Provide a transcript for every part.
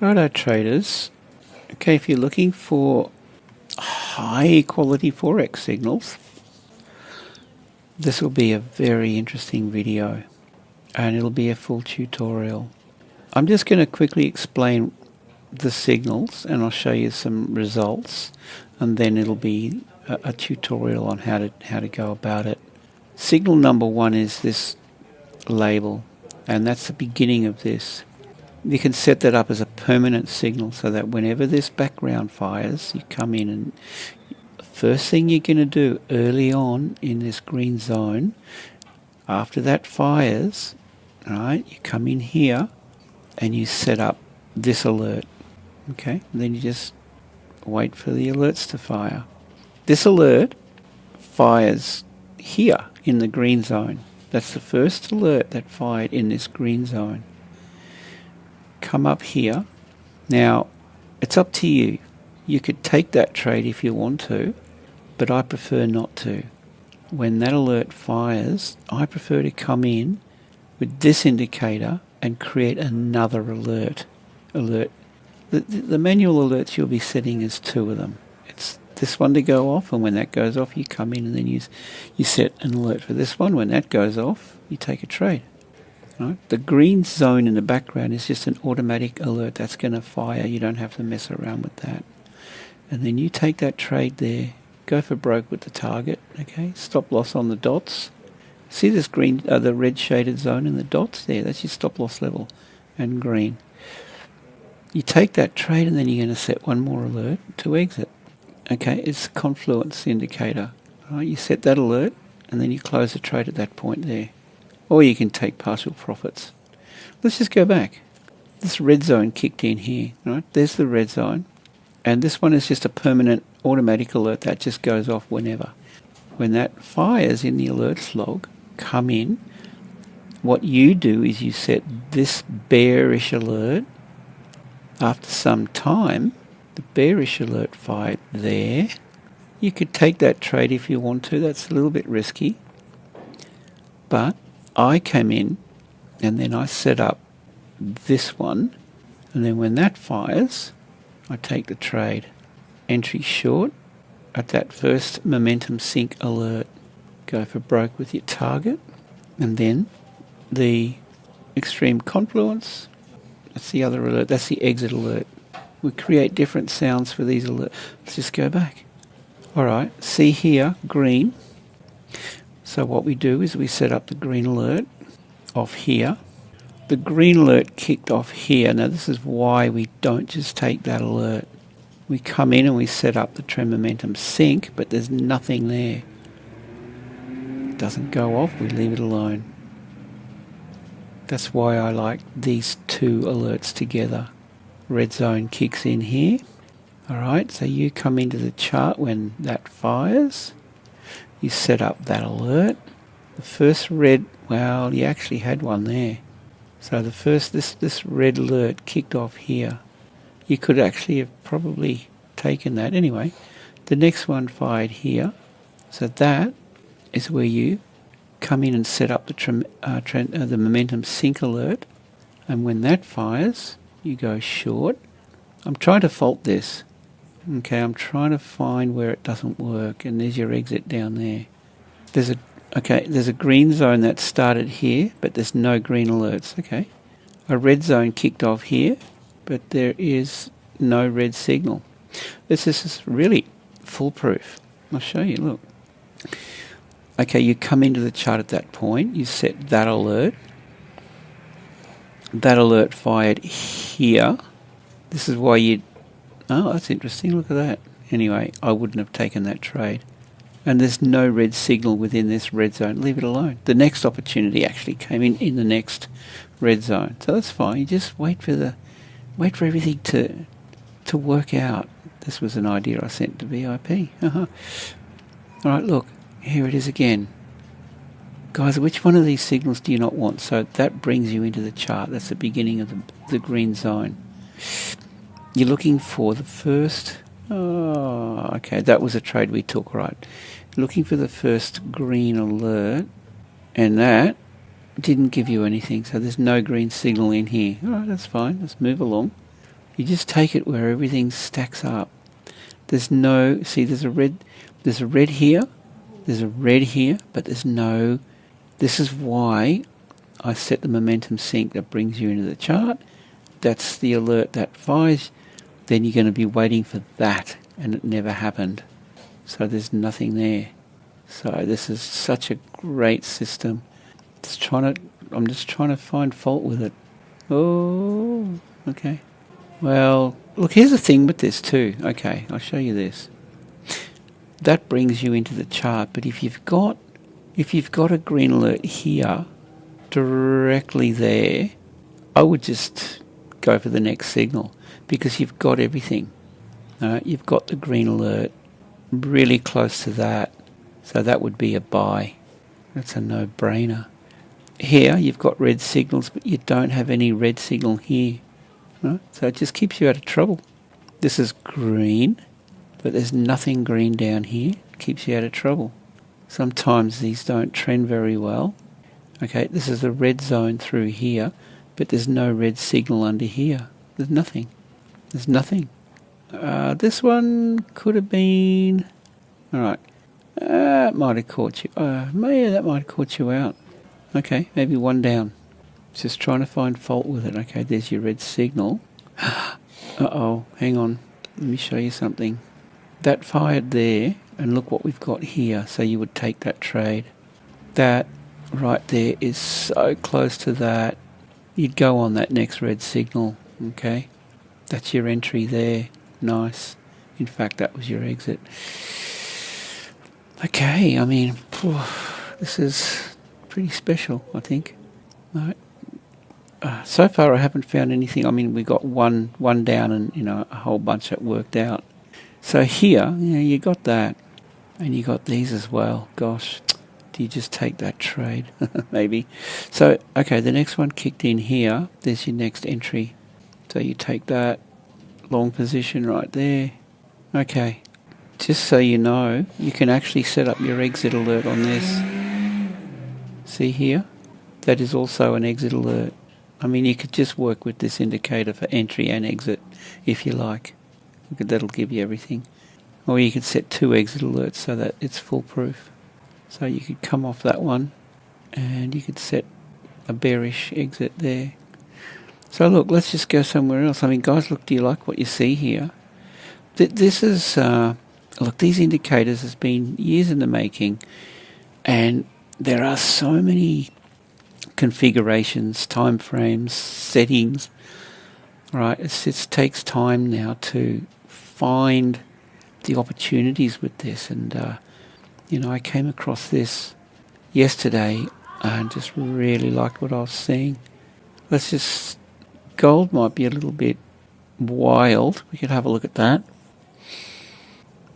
Righto traders, okay, if you're looking for high quality Forex signals, this will be a very interesting video and it'll be a full tutorial. I'm just going to quickly explain the signals and I'll show you some results, and then it'll be a tutorial on how to go about it. Signal number one is this label, and that's the beginning of this. You can set that up as a permanent signal so that whenever this background fires, you come in, and first thing you're going to do early on in this green zone, after that fires, right, you come in here and you set up this alert. Okay, and then you just wait for the alerts to fire. This alert fires here in the green zone. That's the first alert that fired in this green zone. Come up here. Now, it's up to you. You could take that trade if you want to, but I prefer not to. When that alert fires, I prefer to come in with this indicator and create another alert. The manual alerts you'll be setting is two of them. It's this one to go off, and when that goes off, you come in and then you set an alert for this one. When that goes off, you take a trade. Right? The green zone in the background is just an automatic alert that's going to fire. You don't have to mess around with that. And then you take that trade there, go for broke with the target. Okay, stop loss on the dots. See this green, the red shaded zone in the dots there? That's your stop loss level, and green. You take that trade and then you're going to set one more alert to exit. Okay, it's a confluence indicator. Right? You set that alert and then you close the trade at that point there. Or you can take partial profits. Let's just go back. This red zone kicked in here, right? There's the red zone. And this one is just a permanent automatic alert that just goes off whenever. When that fires in the alerts log, come in. What you do is you set this bearish alert. After some time, the bearish alert fired there. You could take that trade if you want to. That's a little bit risky. But I came in and then I set up this one, and then when that fires, I take the trade. Entry short at that first momentum sink alert. Go for broke with your target, and then the extreme confluence. That's the other alert. That's the exit alert. We create different sounds for these alerts. Let's just go back. All right, see here, green. So what we do is we set up the green alert off here. The green alert kicked off here. Now this is why we don't just take that alert. We come in and we set up the trend momentum sink, but there's nothing there. It doesn't go off, we leave it alone. That's why I like these two alerts together. Red zone kicks in here. Alright, so you come into the chart when that fires. You set up that alert. The first red, well, you actually had one there. So the first, this red alert kicked off here. You could actually have probably taken that. Anyway, the next one fired here. So that is where you come in and set up the momentum sink alert. And when that fires, you go short. I'm trying to fault this. Okay, I'm trying to find where it doesn't work, and there's your exit down there. There's a green zone that started here, but there's no green alerts. Okay, a red zone kicked off here, but there is no red signal. This is really foolproof. I'll show you, look. Okay, you come into the chart at that point, you set that alert. That alert fired here. This is why oh, that's interesting, look at that. Anyway, I wouldn't have taken that trade. And there's no red signal within this red zone. Leave it alone. The next opportunity actually came in the next red zone. So that's fine. You just wait for everything to work out. This was an idea I sent to VIP. Alright, look, here it is again. Guys, which one of these signals do you not want? So that brings you into the chart. That's the beginning of the green zone. You're looking for the first... Oh, okay, that was a trade we took, right. Looking for the first green alert, and that didn't give you anything, so there's no green signal in here. Alright, that's fine, let's move along. You just take it where everything stacks up. There's no, see, there's a red here, there's a red here, but there's no, this is why I set the momentum sync that brings you into the chart. That's the alert that fires. Then you're going to be waiting for that, and it never happened. So there's nothing there. So this is such a great system. I'm just trying to find fault with it. Oh, okay. Well, look, here's the thing with this too. Okay, I'll show you this. That brings you into the chart, but if you've got a green alert here, directly there, I would just go for the next signal because you've got everything. You've got the green alert really close to that, so that would be a buy. That's a no-brainer. Here you've got red signals, but you don't have any red signal here. Right? So it just keeps you out of trouble. This is green, but there's nothing green down here. It keeps you out of trouble. Sometimes these don't trend very well. Okay, this is the red zone through here, but there's no red signal under here. There's nothing. There's nothing. This one could have been... Alright. It might have caught you. Maybe that might have caught you out. Okay, maybe one down. Just trying to find fault with it. Okay, there's your red signal. Uh-oh, hang on. Let me show you something. That fired there, and look what we've got here. So you would take that trade. That right there is so close to that. You'd go on that next red signal. Okay, that's your entry there. Nice. In fact, that was your exit. Okay, I mean, this is pretty special, I think. Right. So far, I haven't found anything. I mean, we got one down, and a whole bunch that worked out. So here, you got that, and you got these as well. Gosh, do you just take that trade? Maybe. So okay, the next one kicked in here. There's your next entry. So you take that long position right there. Okay, just so you know, you can actually set up your exit alert on this. See here? That is also an exit alert. I mean, you could just work with this indicator for entry and exit if you like. That'll give you everything. Or you could set 2 exit alerts so that it's foolproof. So you could come off that one and you could set a bearish exit there. So look, let's just go somewhere else. I mean, guys, look, do you like what you see here? This is, look, these indicators has been years in the making, and there are so many configurations, time frames, settings, right? It takes time now to find the opportunities with this, and I came across this yesterday and just really liked what I was seeing. Gold might be a little bit wild. We could have a look at that.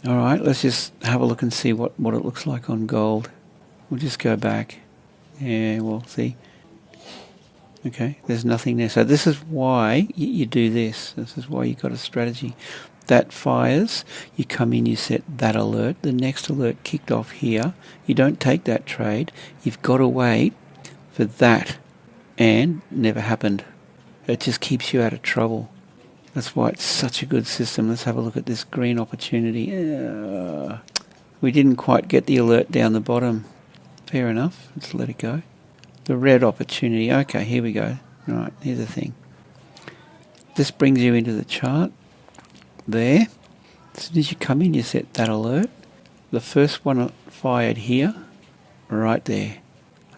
All right, let's just have a look and see what it looks like on gold. We'll just go back. Yeah, we'll see. Okay, there's nothing there. So this is why you do this. This is why you got a strategy. That fires, you come in, you set that alert. The next alert kicked off here. You don't take that trade. You've got to wait for that. And never happened. It just keeps you out of trouble. That's why it's such a good system. Let's have a look at this green opportunity. We didn't quite get the alert down the bottom. Fair enough. Let's let it go. The red opportunity. Okay, here we go. All right, here's the thing. This brings you into the chart. There. As soon as you come in, you set that alert. The first one fired here. Right there.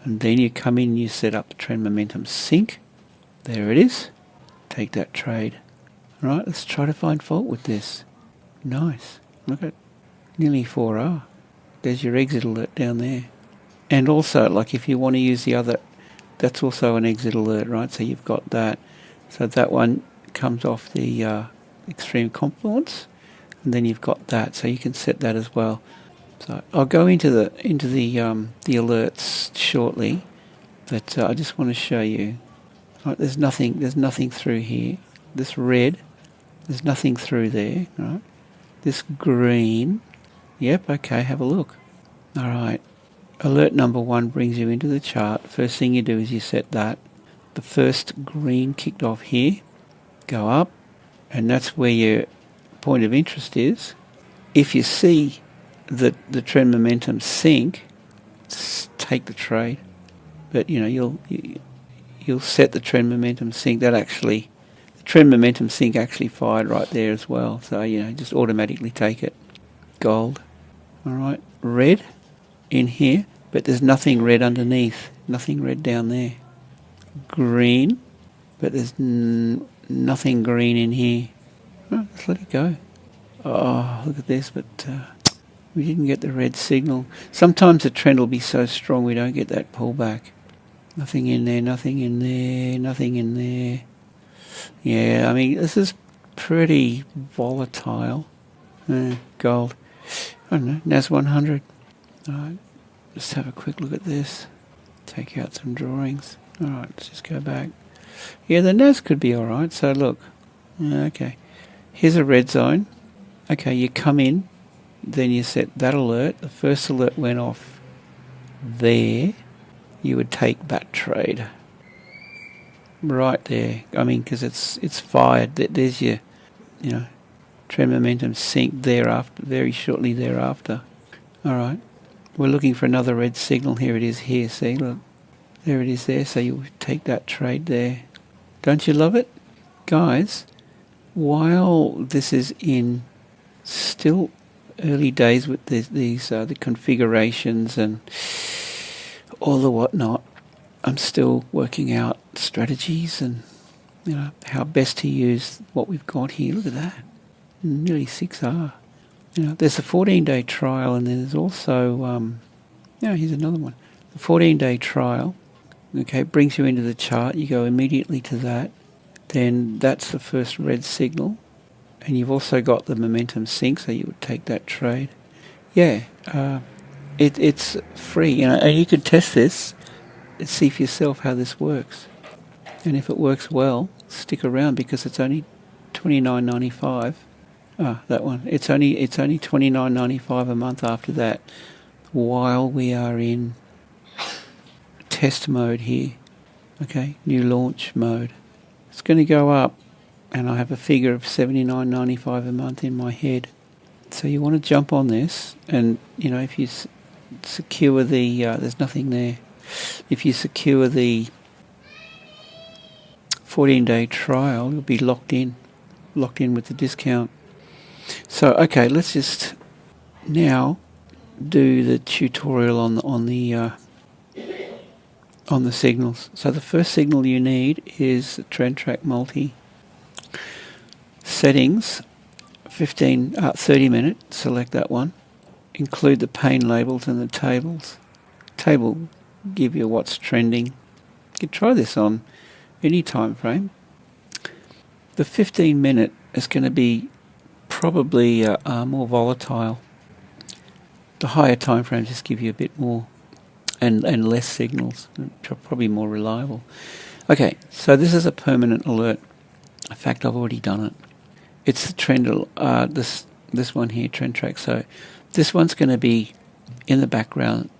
And then you come in, you set up the trend momentum sync. There it is. Take that trade. Right, let's try to find fault with this. Nice. Look at nearly 4R. There's your exit alert down there. And also, like if you want to use the other, that's also an exit alert, right? So you've got that. So that one comes off the extreme confluence, and then you've got that. So you can set that as well. So I'll go into the alerts shortly, but I just want to show you. Right, there's nothing through here. This red, there's nothing through there. Right. This green, yep. Okay, have a look. All right. Alert number 1 brings you into the chart. First thing you do is you set that. The first green kicked off here. Go up. and that's where your point of interest is. If you see the trend momentum sink, take the trade. But you'll set the trend momentum sink. The trend momentum sink actually fired right there as well. So just automatically take it. Gold. All right, red in here, but there's nothing red underneath. Nothing red down there. Green, but there's nothing green in here. Oh, let's let it go. Oh, look at this, but we didn't get the red signal. Sometimes the trend will be so strong we don't get that pullback. Nothing in there, nothing in there, nothing in there. Yeah, I mean, this is pretty volatile. Gold. I don't know, NAS 100. Alright, let's have a quick look at this. Take out some drawings. Alright, let's just go back. Yeah, the NAS could be alright, so look. Okay, here's a red zone. Okay, you come in, then you set that alert. The first alert went off there. You would take that trade. Right there. I mean, because it's fired. There's your, trend momentum sink thereafter, very shortly thereafter. Alright, we're looking for another red signal. Here it is here, see, look. There it is there, so you take that trade there. Don't you love it? Guys, while this is in still early days with the configurations and all the whatnot, I'm still working out strategies and how best to use what we've got here. Look at that, nearly 6R. There's a 14-day trial, and then there's also here's another one. The 14-day trial, okay, brings you into the chart. You go immediately to that. Then that's the first red signal, and you've also got the momentum sink, so you would take that trade. Yeah, it's free, and you could test this and see for yourself how this works. And if it works well, stick around, because it's only $29.95. That one. It's only $29.95 a month after that, while we are in test mode here. Okay, new launch mode. It's going to go up, and I have a figure of $79.95 a month in my head. So you want to jump on this, and if you secure the there's nothing there. If you secure the 14-day trial, you'll be locked in with the discount. So okay, let's just now do the tutorial on the signals. So the first signal you need is the Trend Track Multi. Settings, 30 minute, select that one. Include the pane labels and the tables. Table give you what's trending. You can try this on any time frame. The 15 minute is going to be probably more volatile. The higher time frames just give you a bit more and less signals, probably more reliable. Okay, so this is a permanent alert. In fact, I've already done it. It's the trend, this one here, Trend Track. So this one's going to be in the background,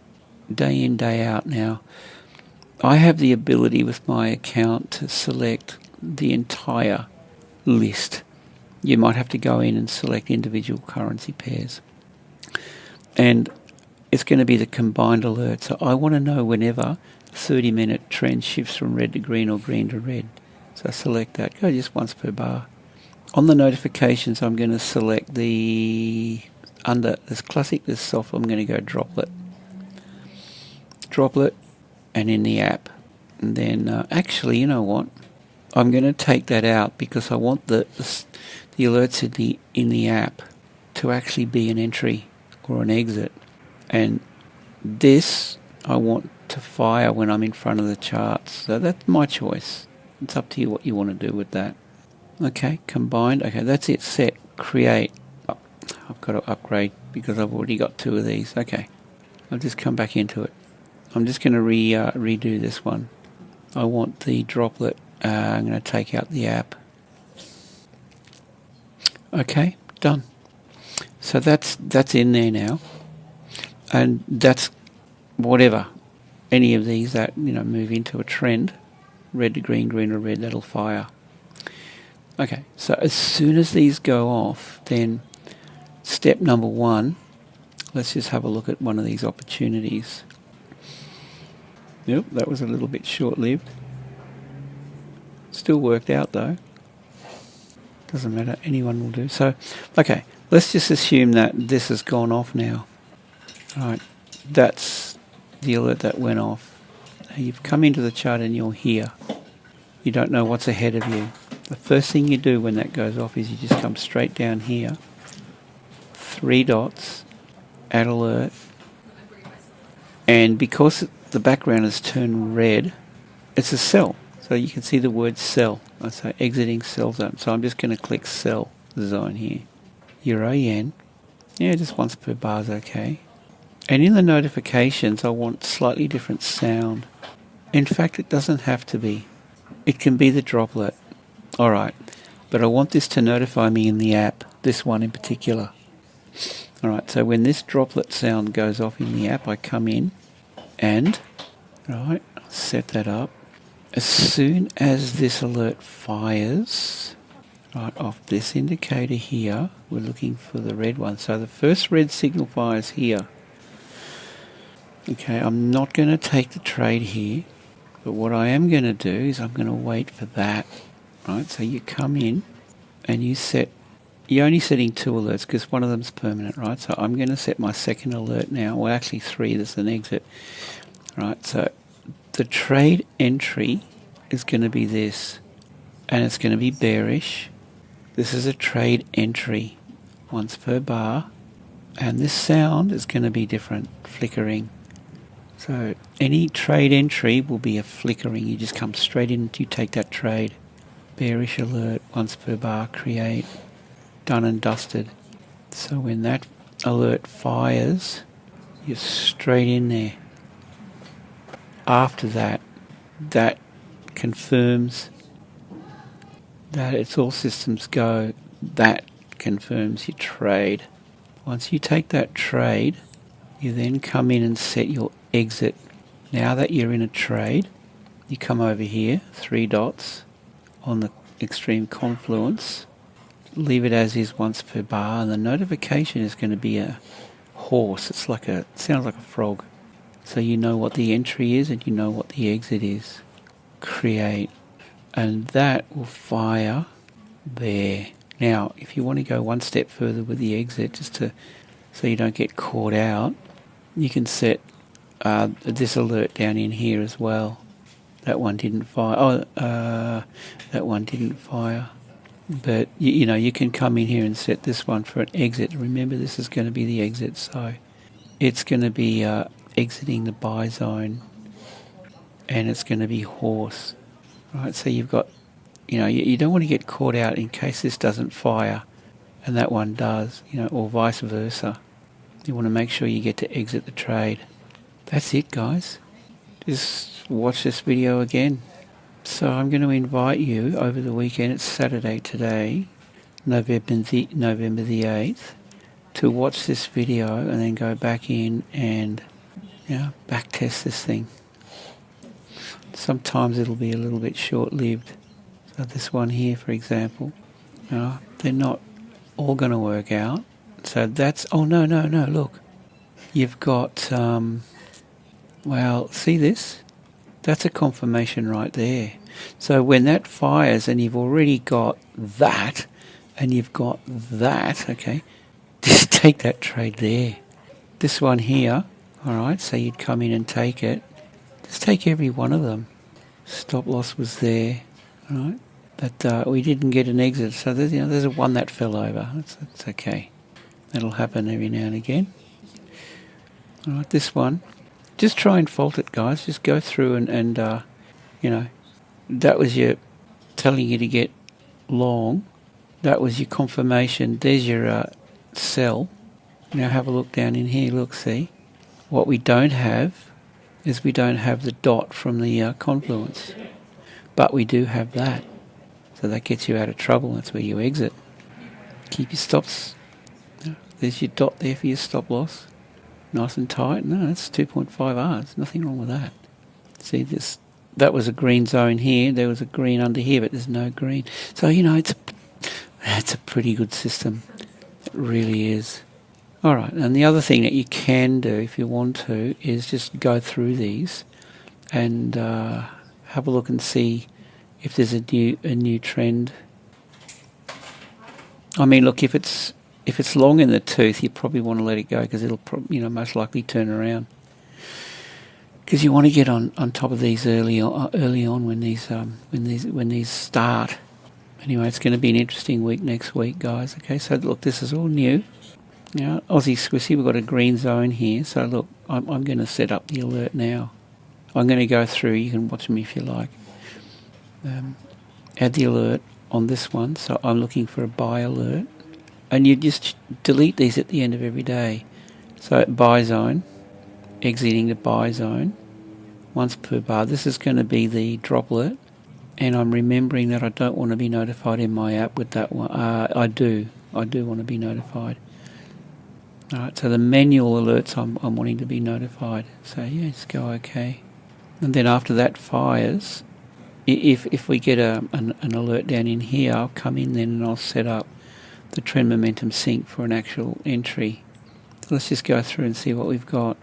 day in, day out now. I have the ability with my account to select the entire list. You might have to go in and select individual currency pairs. And it's going to be the combined alert. So I want to know whenever the 30-minute trend shifts from red to green or green to red. So I select that. Go just once per bar. On the notifications, I'm going to select under this classic, this soft, I'm going to go droplet. Droplet, and in the app. And then, actually, you know what? I'm going to take that out because I want the alerts in the app to actually be an entry or an exit. And this I want to fire when I'm in front of the charts. So that's my choice. It's up to you what you want to do with that. Okay, combined. Okay, that's it. Set. Create. Oh, I've got to upgrade because I've already got 2 of these. Okay, I'll just come back into it. I'm just going to redo this one. I want the droplet. I'm going to take out the app. Okay, done. So that's in there now, and that's whatever any of these that move into a trend, red to green, green to red, that'll fire. Okay, so as soon as these go off, then step number one, let's just have a look at one of these opportunities. Yep, that was a little bit short-lived. Still worked out though. Doesn't matter, anyone will do. So, okay, let's just assume that this has gone off now. Alright, that's the alert that went off. Now you've come into the chart and you're here. You don't know what's ahead of you. The first thing you do when that goes off is you just come straight down here. 3 dots, add alert. And because the background has turned red, it's a sell. So you can see the word sell. I say exiting sell zone. So I'm just going to click sell zone here. Euro yen. Yeah, just once per bar is okay. And in the notifications, I want slightly different sound. In fact, it doesn't have to be. It can be the droplet. Alright, but I want this to notify me in the app, this one in particular. Alright, so when this droplet sound goes off in the app, I come in and, right, set that up. As soon as this alert fires, right, off this indicator here, we're looking for the red one. So the first red signal fires here. Okay, I'm not going to take the trade here, but what I am going to do is I'm going to wait for that. Right, so you come in and you're only setting 2 alerts because one of them's permanent, right? So I'm going to set my second alert now, well actually 3, there's an exit. Right, so the trade entry is going to be this, and it's going to be bearish. This is a trade entry, once per bar, and this sound is going to be different, flickering. So any trade entry will be a flickering. You just come straight in and you take that trade. Bearish alert, once per bar, create, done and dusted. So when that alert fires, you're straight in there. After that, that confirms that it's all systems go. That confirms your trade. Once you take that trade, you then come in and set your exit. Now that you're in a trade, you come over here, 3 dots on the extreme confluence, leave it as is once per bar, and the notification is going to be a horse. It sounds like a frog. So you know what the entry is and you know what the exit is. Create. And that will fire there. Now, if you want to go one step further with the exit, so you don't get caught out, you can set this alert down in here as well. That one didn't fire. That one didn't fire. But you know, you can come in here and set this one for an exit. Remember, this is going to be the exit, so it's going to be exiting the buy zone, and it's going to be horse. Right, so you've got, you don't want to get caught out in case this doesn't fire and that one does, or vice versa. You want to make sure you get to exit the trade. That's it, guys. Just watch this video again. So I'm going to invite you over the weekend, it's Saturday today, November the 8th, to watch this video and then go back in and back test this thing. Sometimes it'll be a little bit short-lived. So this one here, for example, they're not all going to work out. So that's, oh no, look. You've got, well, see this? That's a confirmation right there. So when that fires and you've already got that and you've got that, okay, just take that trade there. This one here, alright, so you'd come in and take it. Just take every one of them. Stop loss was there, alright, but we didn't get an exit, so there's a one that fell over. That's okay. That'll happen every now and again. Alright, this one. Just try and fault it, guys. Just go through and that was your telling you to get long. That was your confirmation. There's your sell. Now have a look down in here. Look, see? What we don't have is we don't have the dot from the confluence. But we do have that. So that gets you out of trouble. That's where you exit. Keep your stops. There's your dot there for your stop loss. Nice and tight. No, that's 2.5 Rs. Nothing wrong with that. See, this that was a green zone here. There was a green under here, but there's no green. So, you know, it's a pretty good system. It really is. All right, and the other thing that you can do if you want to is just go through these and have a look and see if there's a new trend. I mean, look, if it's long in the tooth, you probably want to let it go because it'll most likely turn around. Because you want to get on top of these early on when these start. Anyway, it's going to be an interesting week next week, guys. Okay, so look, this is all new. Aussie Swissy, we've got a green zone here. So look, I'm going to set up the alert now. I'm going to go through. You can watch me if you like. Add the alert on this one. So I'm looking for a buy alert, and you just delete these at the end of every day. So buy zone, exiting the buy zone, once per bar. This is going to be the drop alert, and I'm remembering that I don't want to be notified in my app with that one. I do want to be notified. All right, so the manual alerts I'm wanting to be notified. So yeah, just go OK. And then after that fires, if we get an alert down in here, I'll come in then and I'll set up the trend momentum sync for an actual entry. So let's just go through and see what we've got.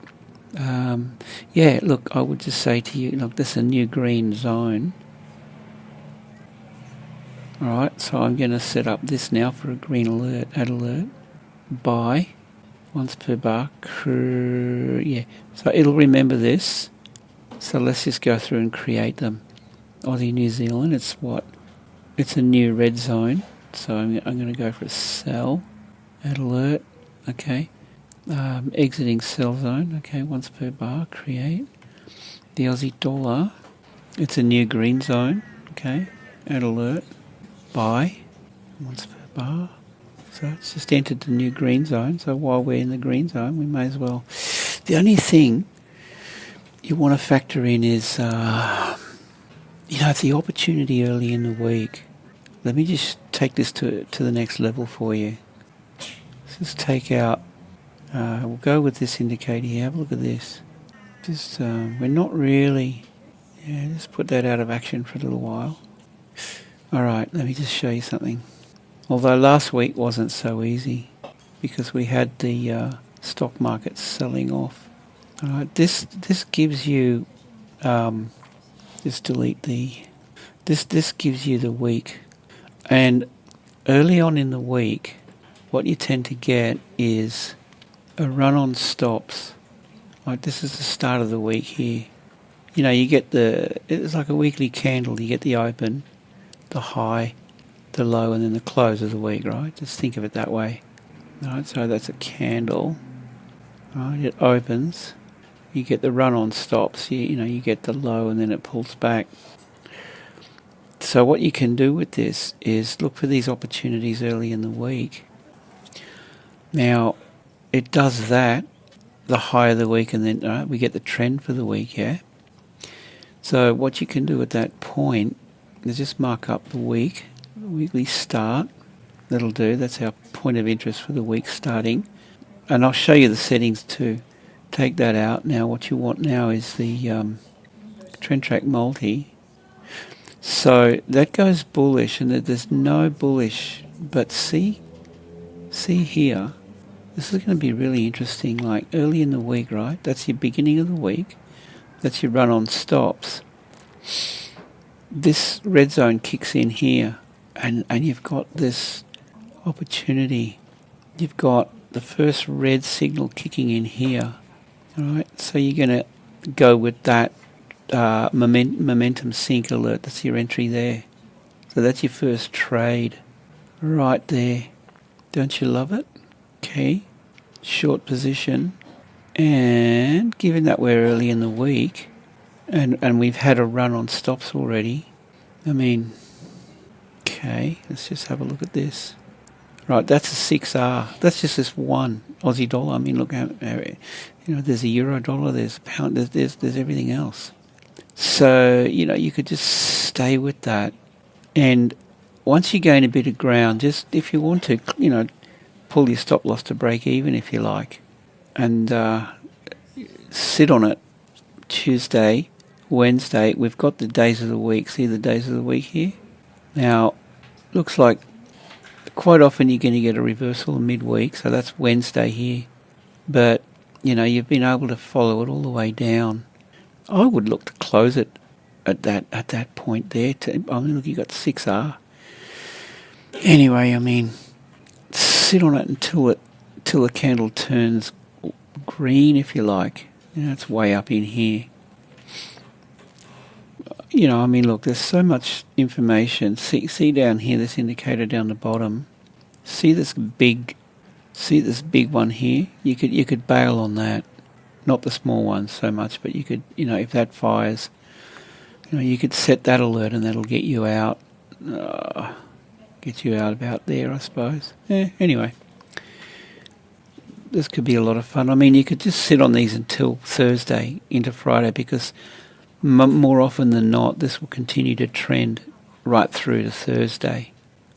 Yeah, look, I would just say to you, look, this is a new green zone. All right, so I'm going to set up this now for a green alert, add alert, buy, once per bar. Yeah, so it'll remember this. So let's just go through and create them. Aussie New Zealand, it's what? It's a new red zone. So I'm going to go for a sell, add alert, okay. Exiting sell zone, okay, once per bar, create. The Aussie dollar, it's a new green zone, okay, add alert, buy, once per bar. So it's just entered the new green zone, so while we're in the green zone, we may as well. The only thing you want to factor in is, if the opportunity early in the week, let me just take this to the next level for you. Let's just take out, we'll go with this indicator here, have a look at this. Just, we're not really, just put that out of action for a little while. Alright, let me just show you something. Although last week wasn't so easy because we had the stock market selling off. Alright, this gives you, just delete this gives you the week. And early on in the week, what you tend to get is a run on stops. Like this is the start of the week here. You get it's like a weekly candle. You get the open, the high, the low, and then the close of the week, right? Just think of it that way. Right, so that's a candle. Right, it opens. You get the run on stops. You get the low, and then it pulls back. So what you can do with this is look for these opportunities early in the week. Now, it does that, the high of the week, and then we get the trend for the week, yeah? So what you can do at that point is just mark up the week, the weekly start. That'll do. That's our point of interest for the week starting. And I'll show you the settings too. Take that out. Now what you want now is the trend track multi. So that goes bullish, and there's no bullish, but see here, this is going to be really interesting, like early in the week, right? That's your beginning of the week. That's your run on stops. This red zone kicks in here, and you've got this opportunity. You've got the first red signal kicking in here. All right, so you're going to go with that momentum sync alert. That's your entry there. So that's your first trade right there. Don't you love it? Okay, short position, and given that we're early in the week and we've had a run on stops already, okay, let's just have a look at this. Right, that's a 6R. That's just this one Aussie dollar. Look how, there's a euro dollar, there's a pound, there's everything else. So, you could just stay with that. And once you gain a bit of ground, just if you want to, pull your stop loss to break even if you like. And sit on it Tuesday, Wednesday, we've got the days of the week. See the days of the week here? Now, looks like quite often you're going to get a reversal midweek, so that's Wednesday here. But, you know, you've been able to follow it all the way down. I would look to close it at that point there. I mean, look, you got 6R. Anyway, I mean, sit on it until the candle turns green, if you like. You know, it's way up in here. You know, I mean, look, there's so much information. See down here, this indicator down the bottom. See this big one here? You could bail on that. Not the small one so much, but you could, you know, if that fires, you know, you could set that alert and that'll get you out. Get you out about there, I suppose. Anyway. This could be a lot of fun. I mean, you could just sit on these until Thursday into Friday, because more often than not, this will continue to trend right through to Thursday.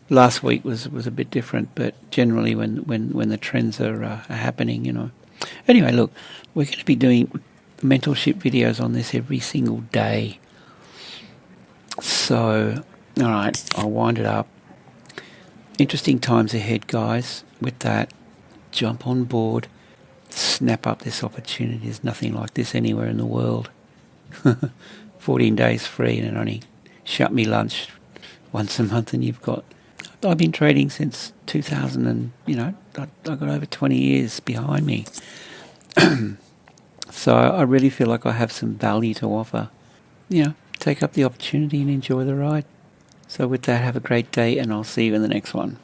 Last week was a bit different, but generally when the trends are happening, you know. Anyway, look, we're going to be doing mentorship videos on this every single day. So, all right, I'll wind it up. Interesting times ahead, guys. With that, jump on board, snap up this opportunity. There's nothing like this anywhere in the world. 14 days free, and only shut me lunch once a month, and you've got... I've been trading since 2000, and, you know, I've got over 20 years behind me. So I really feel like I have some value to offer. You know, take up the opportunity and enjoy the ride. So with that, have a great day, and I'll see you in the next one.